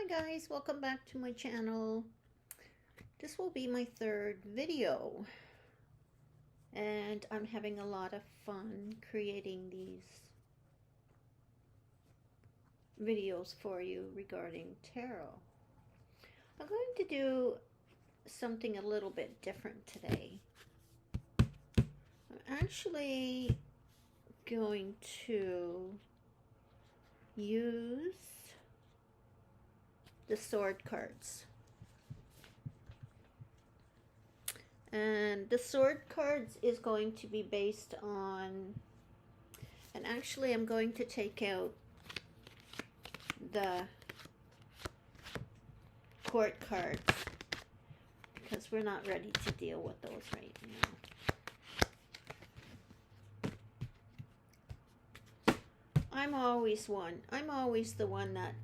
Hi guys, welcome back to my channel. This will be my third video and I'm having a lot of fun creating these videos for you regarding tarot. I'm going to do something a little bit different today. I'm actually going to use the sword cards. And the sword cards is going to be based on, and actually I'm going to take out the court cards because we're not ready to deal with those right now. I'm always the one that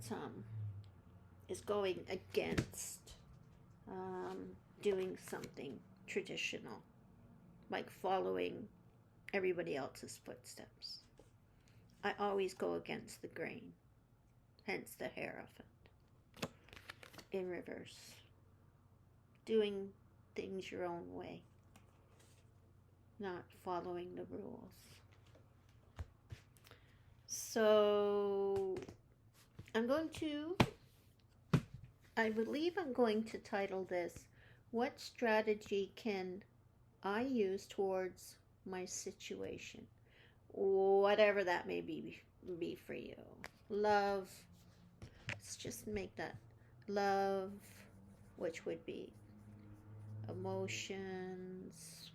is going against doing something traditional, like following everybody else's footsteps. I always go against the grain, hence the Hierophant in reverse. Doing things your own way, not following the rules. So I believe I'm going to title this, What Strategy Can I Use Towards My Situation? Whatever that may be for you. Love, let's just make that love, which would be emotions,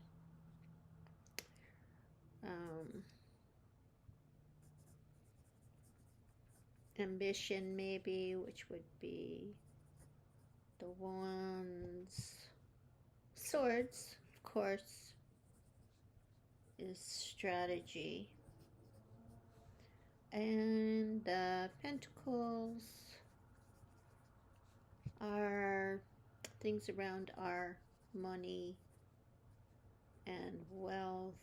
ambition maybe, which would be the wands. Swords, of course, is strategy. And the pentacles are things around our money and wealth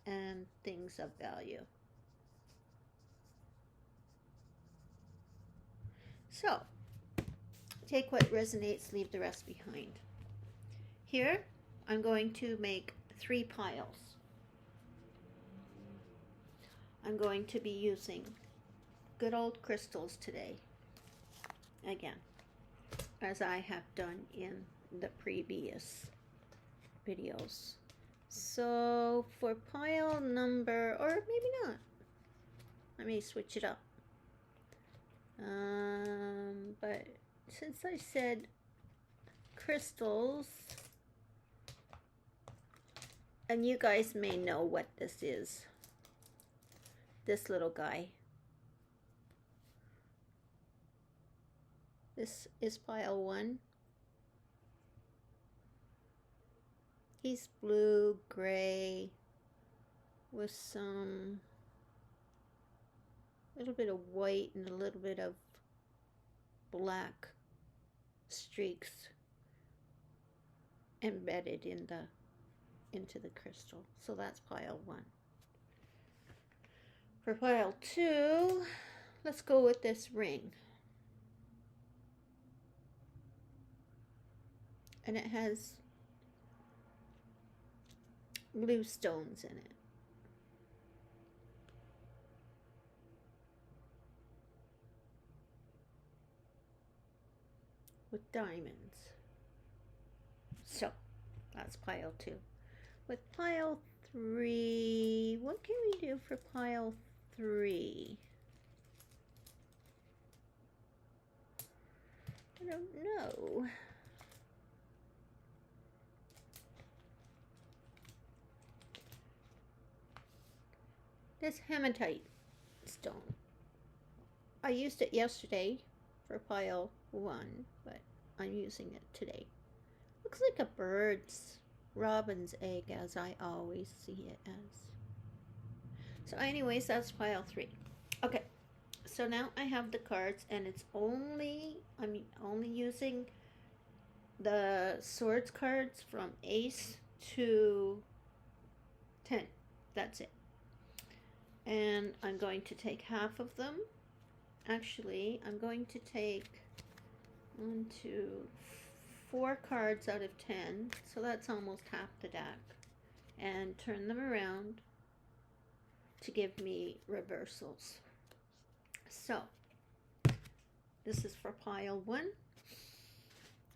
and things of value. So, take what resonates, leave the rest behind. Here, I'm going to make 3 piles. I'm going to be using good old crystals today, again, as I have done in the previous videos. So, for pile number, or maybe not, I may switch it up. But since I said crystals, and you guys may know what this is, this little guy. This is pile 1. He's blue, gray, with some little bit of white and a little bit of black streaks embedded into the crystal. So that's pile 1. For pile 2, let's go with this ring. And it has blue stones in it. With diamonds. So, that's pile 2. With pile 3, what can we do for pile 3? I don't know. This hematite stone. I used it yesterday for pile 1, but I'm using it today. Looks like a bird's, robin's egg, as I always see it as. So anyways, that's pile 3. Okay, so now I have the cards, and it's I'm only using the swords cards from ace to 10. That's it. And I'm going to take half of them. Actually, I'm going to take 1, 2, 4 cards out of 10. So that's almost half the deck. And turn them around to give me reversals. So this is for pile 1.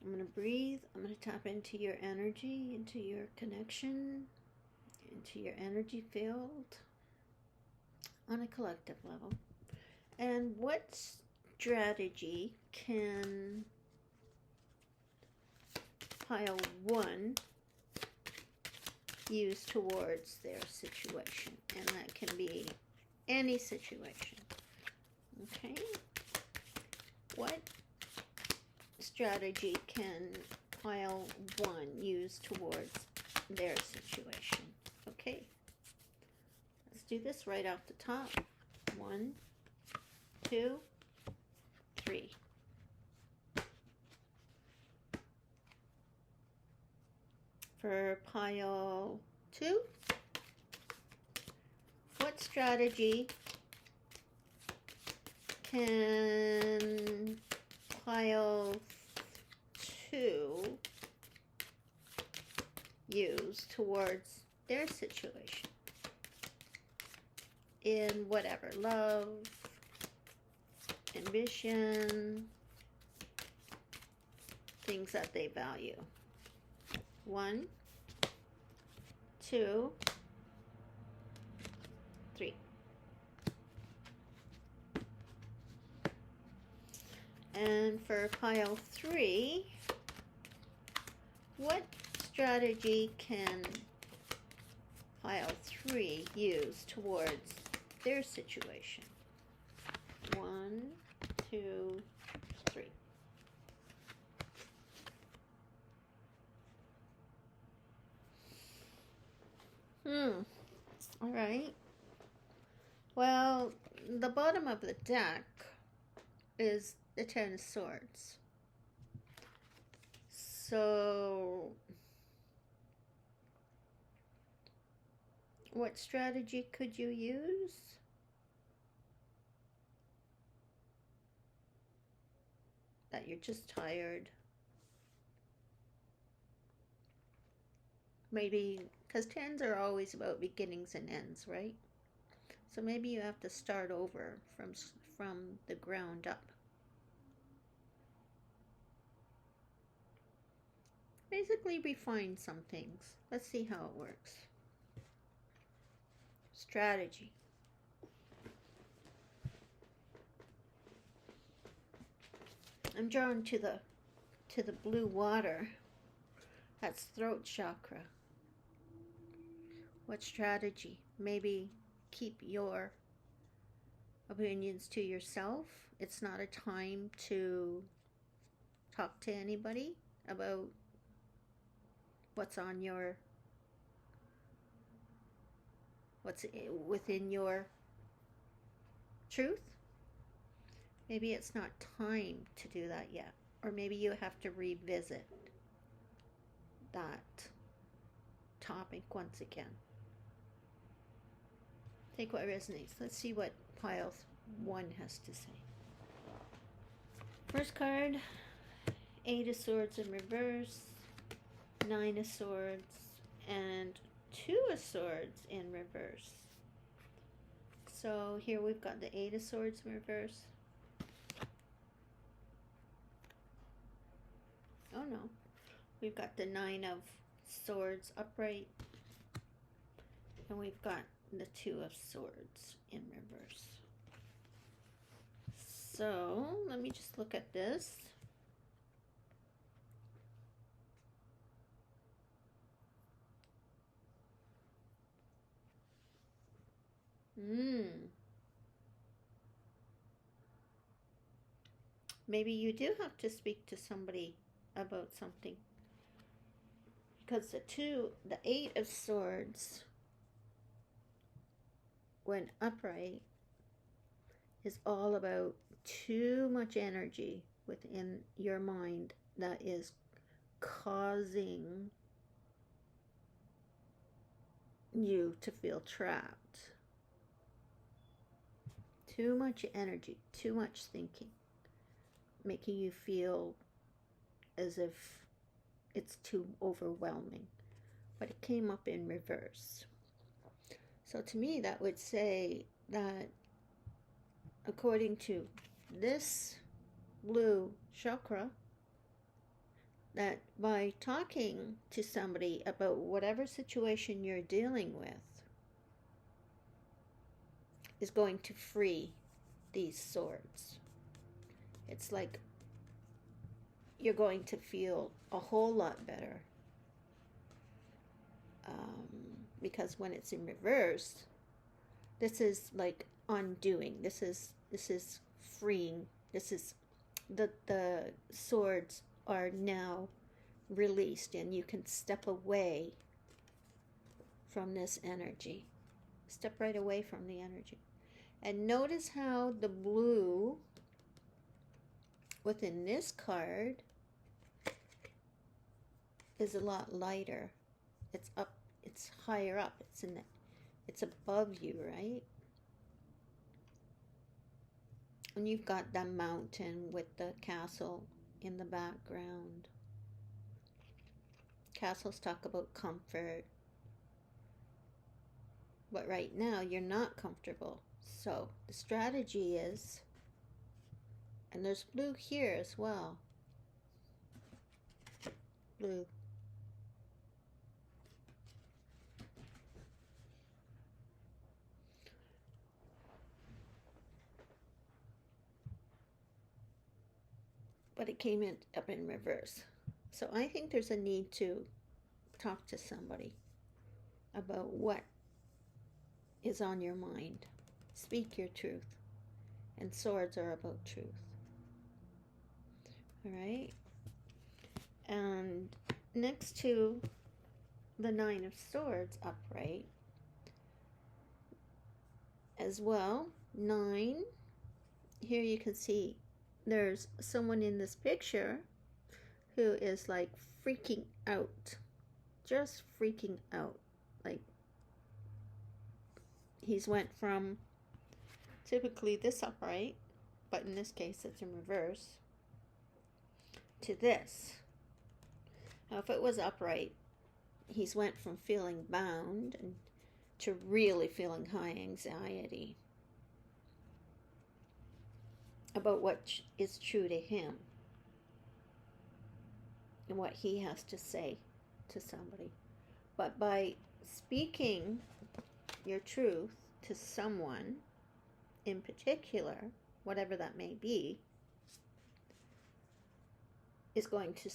I'm going to breathe. I'm going to tap into your energy, into your connection, into your energy field on a collective level. And what strategy can pile 1 use towards their situation? And that can be any situation. Okay? What strategy can pile 1 use towards their situation? Okay. Let's do this right off the top. 1, 2, 3. For pile 2, what strategy can pile 2 use towards their situation? In whatever, love, ambition, things that they value. 1, 2, 3. And for pile 3, what strategy can pile 3 use towards their situation? 1, 2, 3. All right. Well, the bottom of the deck is the 10 of Swords. So, what strategy could you use? That you're just tired. Maybe, because 10s are always about beginnings and ends, right? So maybe you have to start over from the ground up. Basically refine some things. Let's see how it works. Strategy. I'm drawn to the blue water. That's throat chakra. What strategy? Maybe keep your opinions to yourself. It's not a time to talk to anybody about what's within your truth. Maybe it's not time to do that yet. Or maybe you have to revisit that topic once again. Take what resonates. Let's see what pile 1 has to say. First card, 8 of Swords in reverse, 9 of Swords, and 2 of Swords in reverse. So here we've got the 8 of Swords in reverse. Oh no. We've got the 9 of Swords upright. And we've got the 2 of Swords in reverse. So let me just look at this. Maybe you do have to speak to somebody about something. Because the 8 of Swords, when upright, is all about too much energy within your mind that is causing you to feel trapped. Too much energy, too much thinking, making you feel as if it's too overwhelming. But it came up in reverse. So to me, that would say that according to this blue chakra, that by talking to somebody about whatever situation you're dealing with is going to free these swords. It's like you're going to feel a whole lot better. Because when it's in reverse, this is like undoing. This is freeing. This is the swords are now released, and you can step away from this energy. Step right away from the energy. And notice how the blue within this card is a lot lighter. It's up, it's higher up. It's above you, right? And you've got the mountain with the castle in the background. Castles talk about comfort. But right now, you're not comfortable. So the strategy is, and there's blue here as well. Blue. But it came up in reverse. So I think there's a need to talk to somebody about what is on your mind. Speak your truth. And swords are about truth. All right? And next to the Nine of Swords upright, as well, 9, here you can see there's someone in this picture who is like freaking out. Just freaking out. Like, he's went from typically this upright, but in this case it's in reverse, to this. Now if it was upright, he's went from feeling bound and to really feeling high anxiety about what is true to him and what he has to say to somebody. But by speaking your truth to someone in particular, whatever that may be, is going to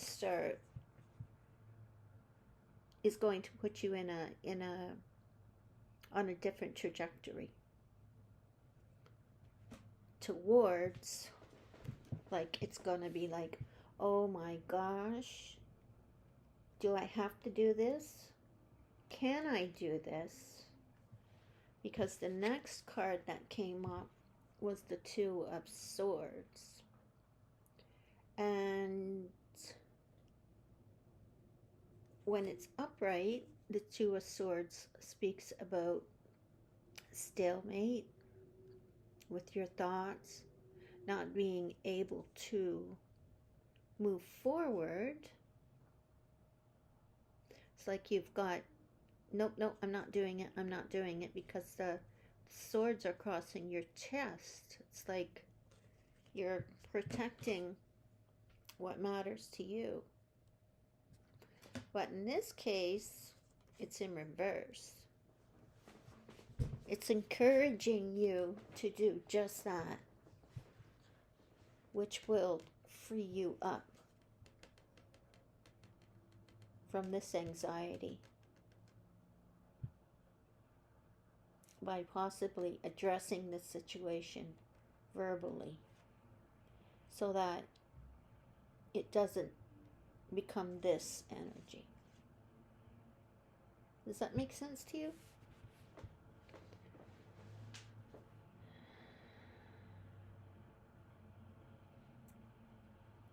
put you on a different trajectory towards, like, it's going to be like, oh my gosh, do I have to do this? Can I do this? Because the next card that came up was the Two of Swords. And when it's upright, the Two of Swords speaks about stalemate with your thoughts, not being able to move forward. It's like you've got, nope, I'm not doing it, because the swords are crossing your chest. It's like you're protecting what matters to you. But in this case, it's in reverse. It's encouraging you to do just that, which will free you up from this anxiety by possibly addressing the situation verbally so that it doesn't become this energy. Does that make sense to you?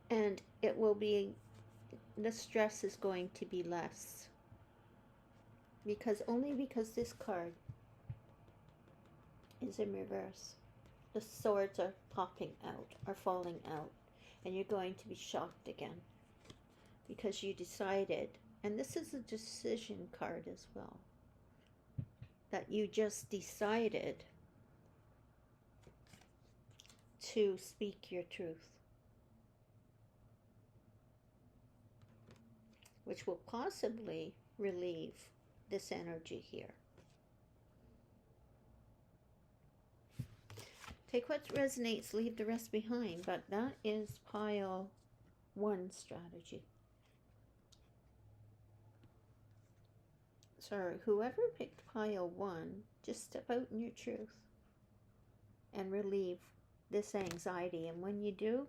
And it will be, the stress is going to be less. Because this card is in reverse. The swords are popping out, are falling out. And you're going to be shocked again. because you decided, and this is a decision card as well, that you just decided to speak your truth, which will possibly relieve this energy here. Take what resonates, leave the rest behind, but that is pile 1 strategy. So whoever picked pile 1, just step out in your truth and relieve this anxiety. And when you do,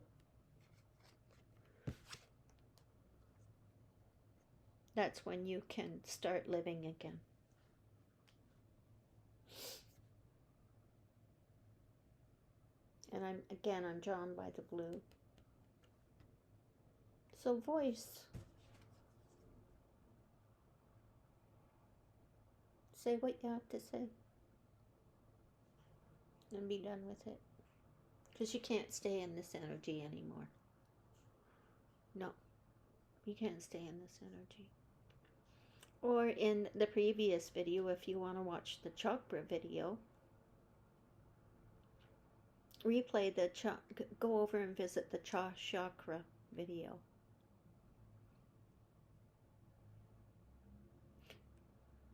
that's when you can start living again. And I'm drawn by the blue. So voice, say what you have to say and be done with it, because you can't stay in this energy anymore. No, you can't stay in this energy. Or in the previous video, if you want to watch the chakra video, replay the go over and visit the chakra video.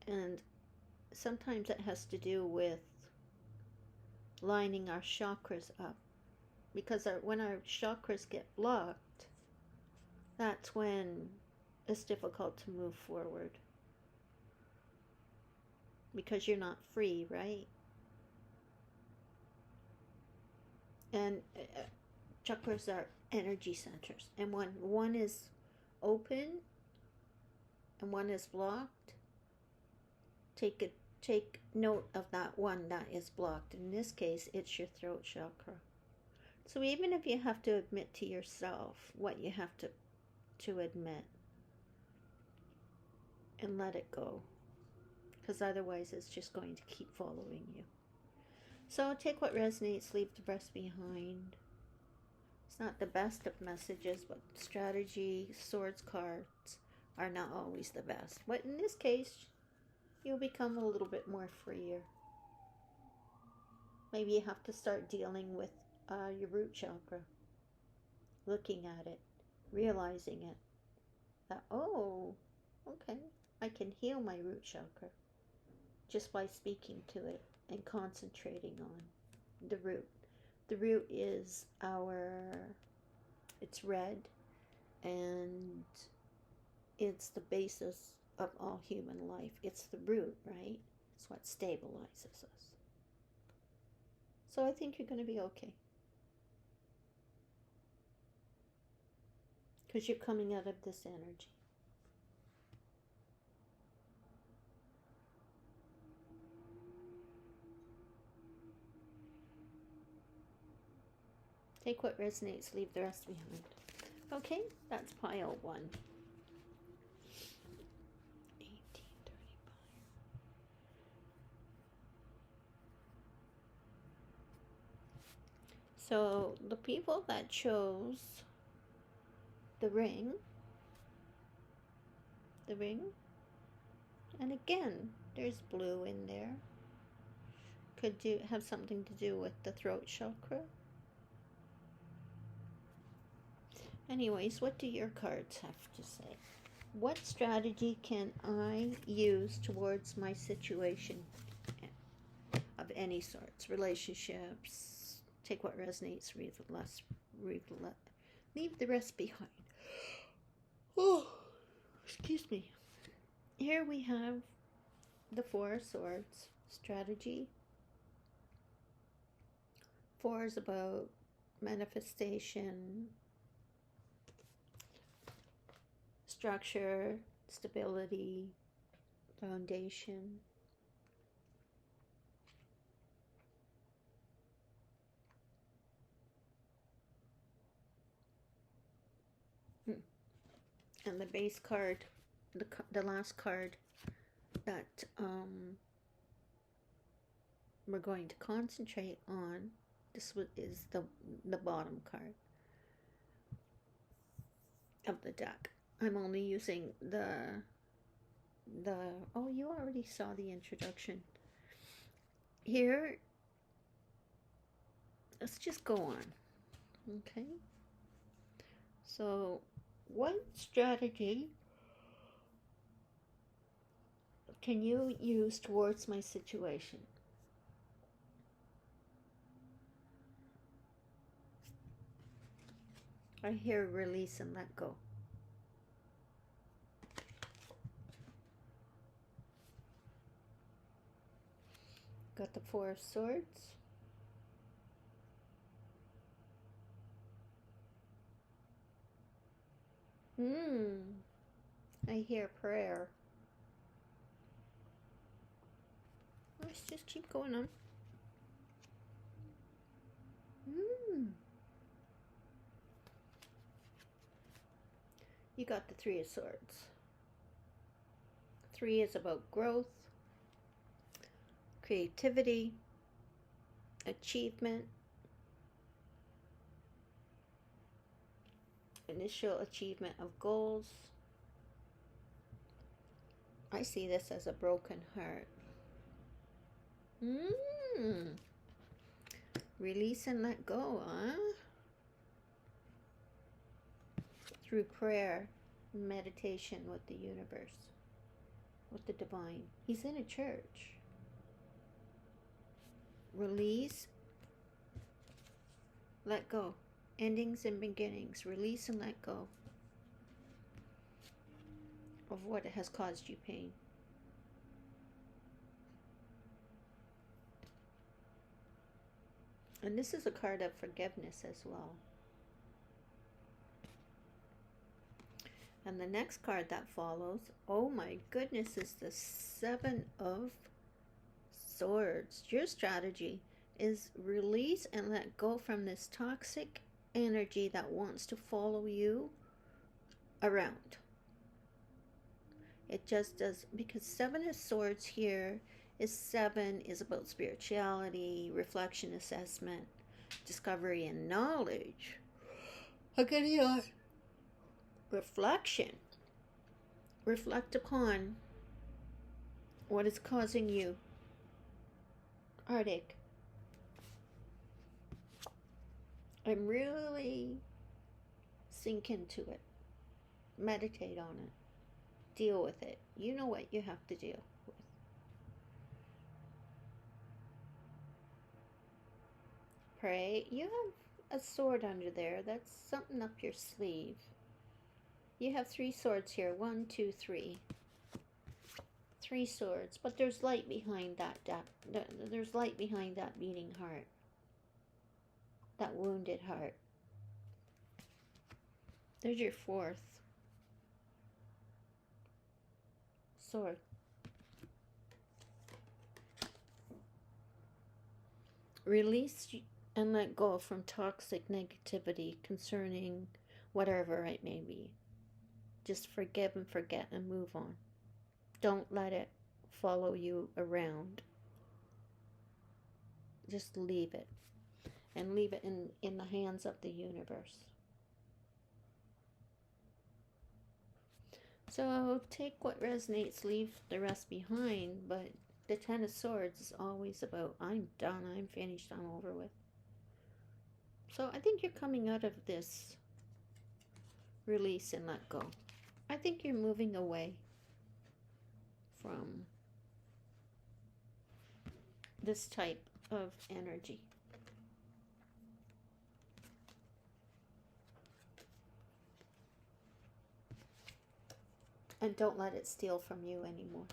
And sometimes it has to do with lining our chakras up, because when our chakras get blocked, that's when it's difficult to move forward, because you're not free, right? And chakras are energy centers, and when one is open and one is blocked, take note of that one that is blocked. In this case, it's your throat chakra. So even if you have to admit to yourself what you have to admit, and let it go, because otherwise it's just going to keep following you. So take what resonates, leave the rest behind. It's not the best of messages, but strategy, swords cards are not always the best. But in this case, you'll become a little bit more freer. Maybe you have to start dealing with your root chakra, looking at it, realizing it, that, oh, okay, I can heal my root chakra just by speaking to it and concentrating on the root. The root is it's red, and it's the basis of all human life. It's the root, right? It's what stabilizes us. So I think you're going to be okay, because you're coming out of this energy. Take what resonates, leave the rest behind. Okay, that's pile 1. 1835. So the people that chose the ring, and again, there's blue in there. Could have something to do with the throat chakra. Anyways, what do your cards have to say? What strategy can I use towards my situation of any sorts? Relationships. Take what resonates, leave the rest behind. Oh, excuse me. Here we have the 4 of Swords strategy. 4 is about manifestation, structure, stability, foundation. And the base card, the last card that we're going to concentrate on, this is the bottom card of the deck. I'm only using oh, you already saw the introduction. Here, let's just go on. Okay. So, what strategy can you use towards my situation? I hear release and let go. Got the Four of Swords. I hear prayer. Let's just keep going on. You got the Three of Swords. 3 is about growth, creativity, achievement, initial achievement of goals. I see this as a broken heart. Release and let go, huh? Through prayer, meditation with the universe, with the divine. He's in a church. Release, let go. Endings and beginnings. Release and let go of what has caused you pain. And this is a card of forgiveness as well. And the next card that follows, oh my goodness, is the Seven of Swords. Your strategy is release and let go from this toxic energy that wants to follow you around. It just does, because Seven of Swords here is 7 is about spirituality, reflection, assessment, discovery, and knowledge. Again, reflection. Reflect upon what is causing you heartache. And really sink into it. Meditate on it. Deal with it. You know what you have to deal with. Pray. You have a sword under there. That's something up your sleeve. You have 3 swords here. 1, 2, 3. 3 swords. But there's light behind that. There's light behind that beating heart. That wounded heart. There's your 4th sword. Release and let go from toxic negativity concerning whatever it may be. Just forgive and forget and move on. Don't let it follow you around. Just leave it. And leave it in the hands of the universe. So take what resonates, leave the rest behind, but the 10 of Swords is always about, I'm done, I'm finished, I'm over with. So I think you're coming out of this release and let go. I think you're moving away from this type of energy. And don't let it steal from you anymore.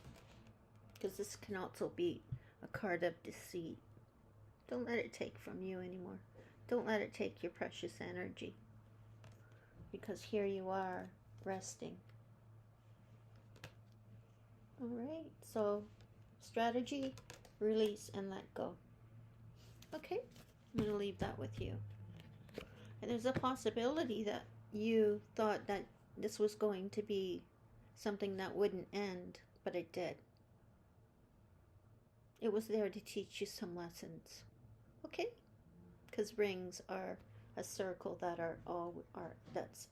Because this can also be a card of deceit. Don't let it take from you anymore. Don't let it take your precious energy. Because here you are, resting. Alright, so strategy, release, and let go. Okay, I'm going to leave that with you. And there's a possibility that you thought that this was going to be something that wouldn't end, but it did. It was there to teach you some lessons. Okay? Because rings are a circle that that's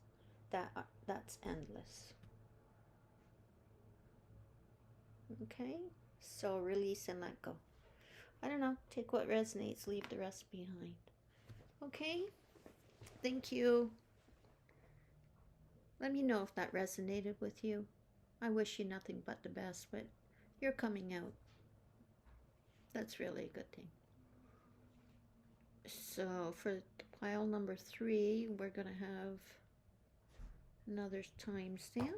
that's endless. Okay, so release and let go. I don't know, take what resonates, leave the rest behind. Okay, thank you. Let me know if that resonated with you. I wish you nothing but the best, but you're coming out. That's really a good thing. So for pile number 3, we're going to have another timestamp.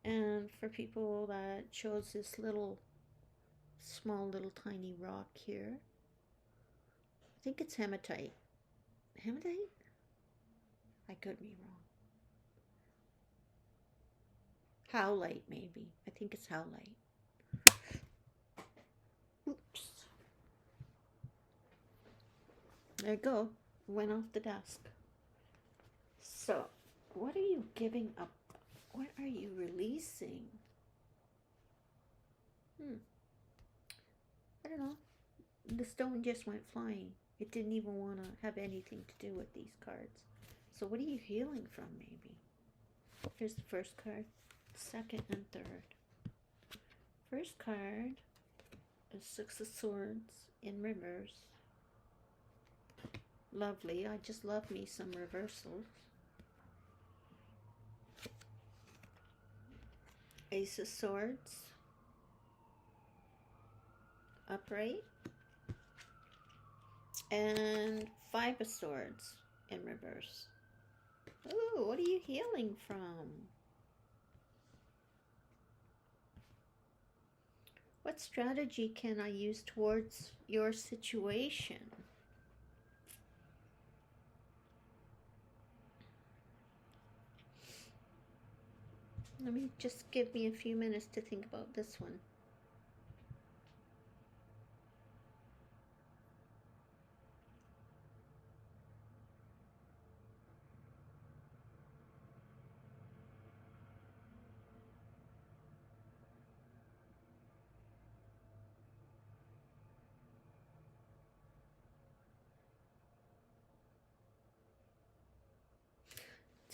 And for people that chose this small little tiny rock here, I think it's hematite. Hematite? I could be wrong. Howlite, maybe. I think it's howlite. Oops. There you go. Went off the desk. So, what are you giving up? What are you releasing? I don't know. The stone just went flying. It didn't even want to have anything to do with these cards. So what are you healing from, maybe? Here's the first card, second and third. First card is Six of Swords in reverse. Lovely. I just love me some reversals. Ace of Swords upright, and Five of Swords in reverse. Ooh, what are you healing from? What strategy can I use towards your situation? Just give me a few minutes to think about this one.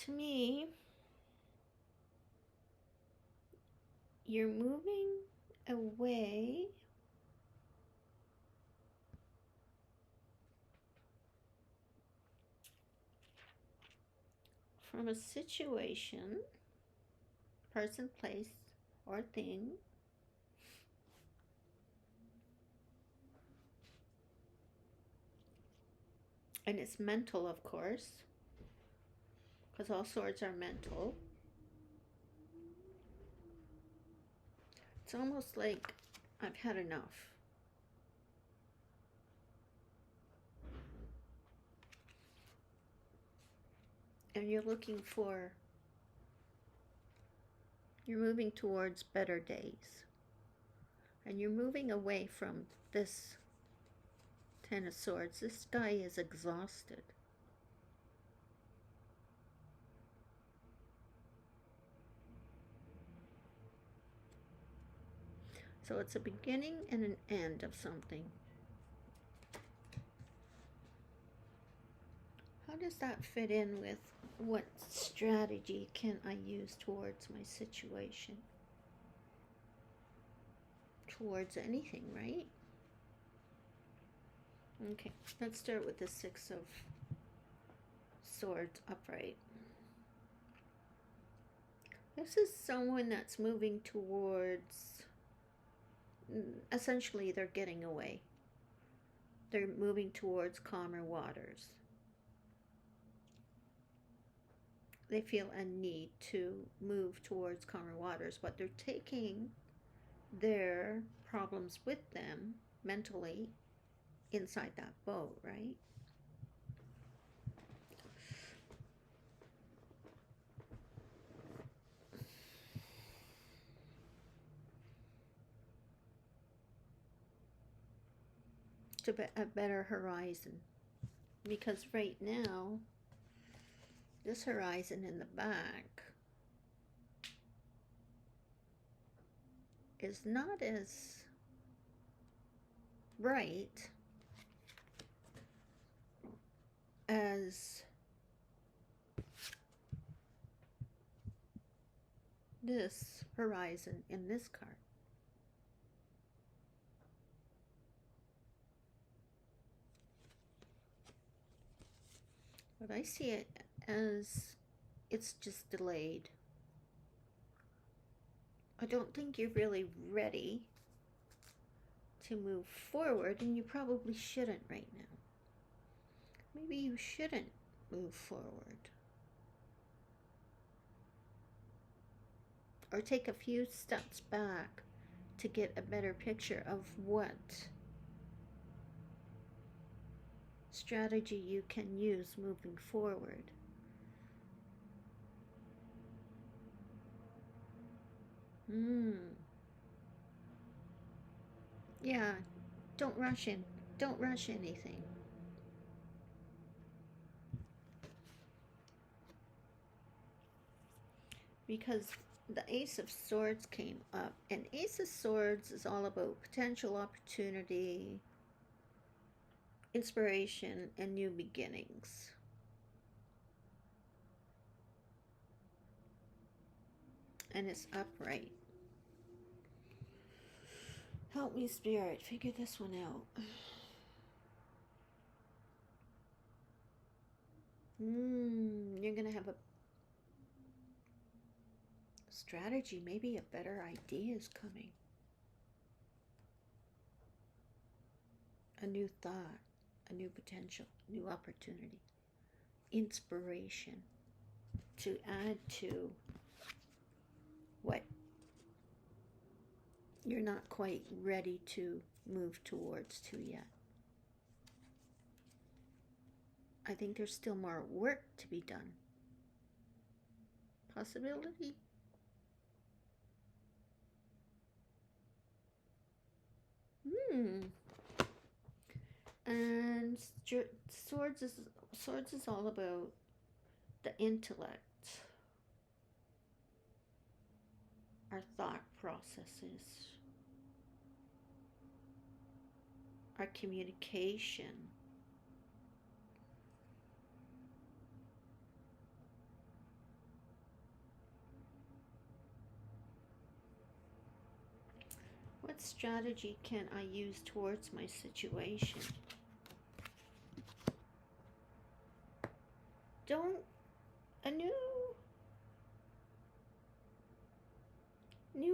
To me, you're moving away from a situation, person, place, or thing and it's mental, of course, because all swords are mental. It's almost like I've had enough. And you're moving towards better days. And you're moving away from this Ten of Swords. This guy is exhausted. So it's a beginning and an end of something. How does that fit in with what strategy can I use towards my situation? Towards anything, right? Okay, let's start with the Six of Swords upright. This is someone that's moving towards, essentially they're getting away. They're moving towards calmer waters. They feel a need to move towards calmer waters, but they're taking their problems with them mentally inside that boat, right? To a better horizon, because right now this horizon in the back is not as bright as this horizon in this card. But I see it as it's just delayed. I don't think you're really ready to move forward, and you probably shouldn't right now. Maybe you shouldn't move forward. Or take a few steps back to get a better picture of what strategy you can use moving forward. Yeah, don't rush in. Don't rush anything. Because the Ace of Swords came up, and Ace of Swords is all about potential opportunity, inspiration, and new beginnings. And it's upright. Help me, Spirit, figure this one out. You're going to have a strategy. Maybe a better idea is coming. A new thought, a new potential, new opportunity, inspiration to add to what you're not quite ready to move towards to yet. I think there's still more work to be done. Possibility? And swords is all about the intellect, our thought processes, our communication. What strategy can I use towards my situation? A new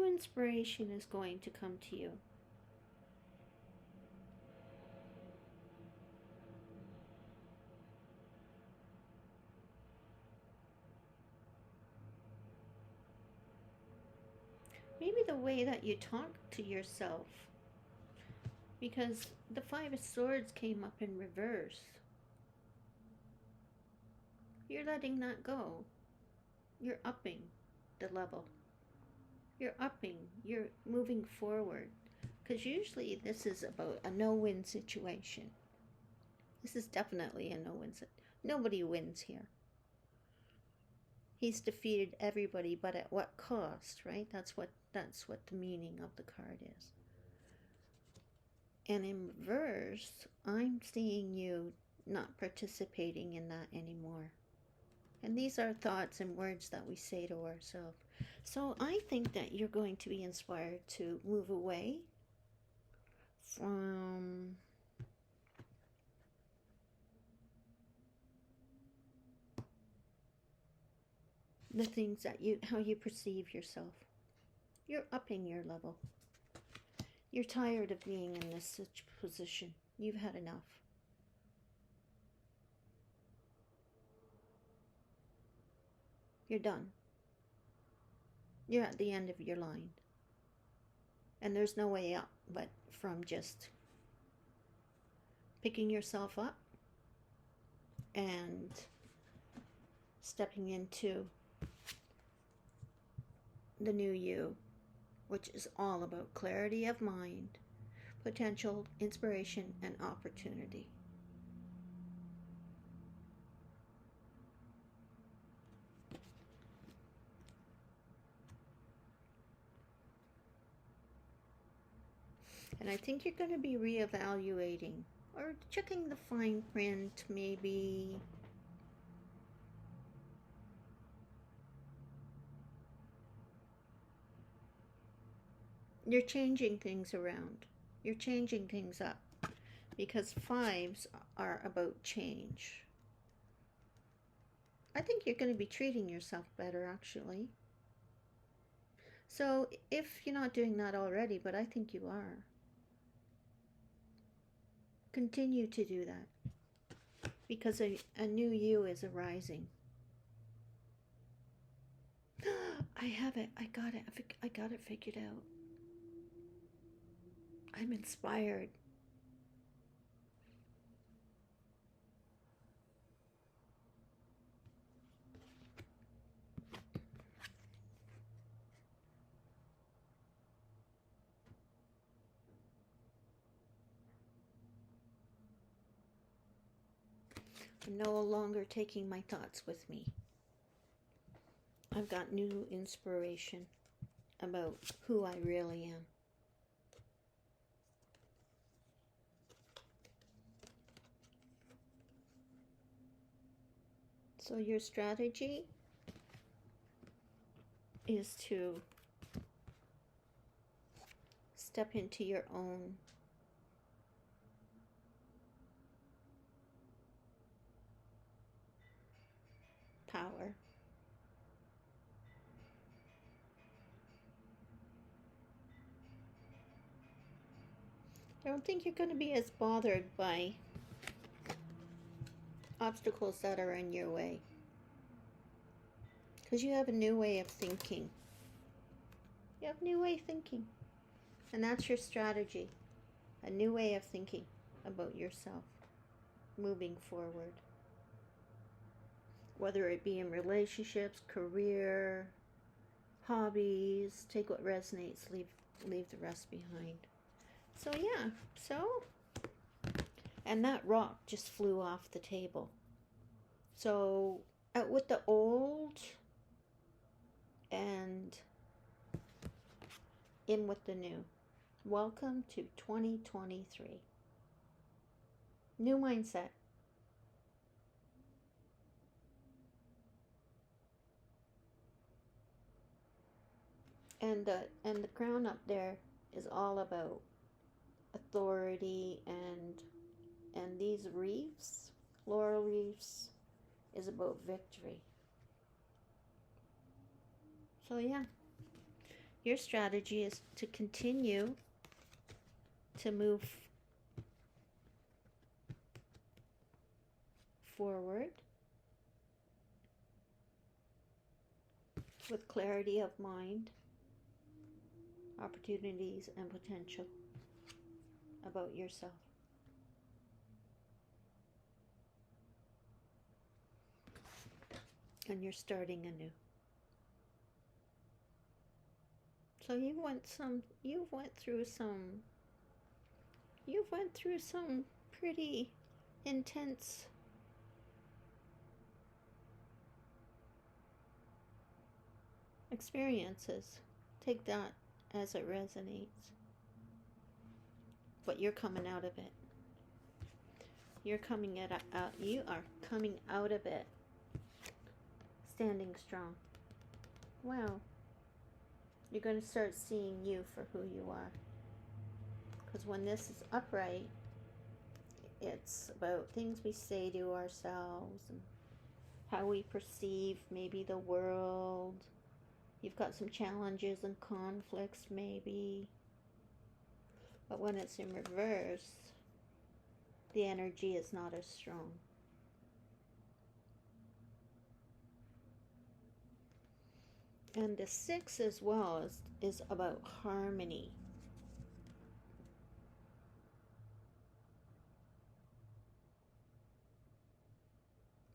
inspiration is going to come to you. Maybe the way that you talk to yourself, because the Five of Swords came up in reverse. You're letting that go. You're upping the level. You're upping. You're moving forward. Because usually this is about a no-win situation. This is definitely a no-win situation. Nobody wins here. He's defeated everybody, but at what cost, right? That's what the meaning of the card is. And in reverse, I'm seeing you not participating in that anymore. And these are thoughts and words that we say to ourselves. So I think that you're going to be inspired to move away from the things that how you perceive yourself. You're upping your level. You're tired of being in this position. You've had enough. You're done. You're at the end of your line. And there's no way up but from just picking yourself up and stepping into the new you, which is all about clarity of mind, potential, inspiration, and opportunity. And I think you're going to be reevaluating or checking the fine print, maybe. You're changing things around. You're changing things up. Because 5s are about change. I think you're going to be treating yourself better, actually. So if you're not doing that already, but I think you are, continue to do that. Because a new you is arising. I have it. I got it. I got it figured out. I'm inspired. I'm no longer taking my thoughts with me. I've got new inspiration about who I really am. So your strategy is to step into your own power. I don't think you're going to be as bothered by obstacles that are in your way. Because you have a new way of thinking. You have a new way of thinking. And that's your strategy. A new way of thinking about yourself. Moving forward. Whether it be in relationships, career, hobbies. Take what resonates. Leave the rest behind. So yeah. And that rock just flew off the table. So out with the old and in with the new. Welcome to 2023. New mindset. And the crown up there is all about authority, and these reefs, laurel reefs, is about victory. So yeah, your strategy is to continue to move forward with clarity of mind, opportunities, and potential about yourself. And you're starting anew. So you went through some pretty intense experiences. Take that as it resonates. But you're coming out of it. You are coming out of it standing strong. Wow. You're going to start seeing you for who you are. Because when this is upright, it's about things we say to ourselves and how we perceive maybe the world. You've got some challenges and conflicts maybe. But when it's in reverse, the energy is not as strong. And the 6 as well is about harmony.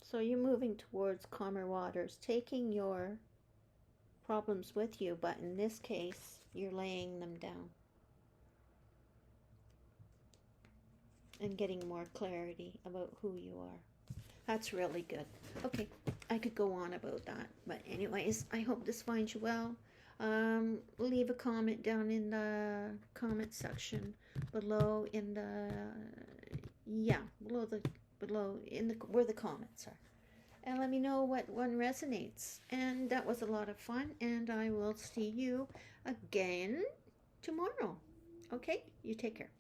So you're moving towards calmer waters, taking your problems with you, but in this case, you're laying them down. And getting more clarity about who you are. That's really good. Okay, I could go on about that. But anyways, I hope this finds you well. Leave a comment down in the comment section below in the, where the comments are. And let me know what one resonates. And that was a lot of fun. And I will see you again tomorrow. Okay? You take care.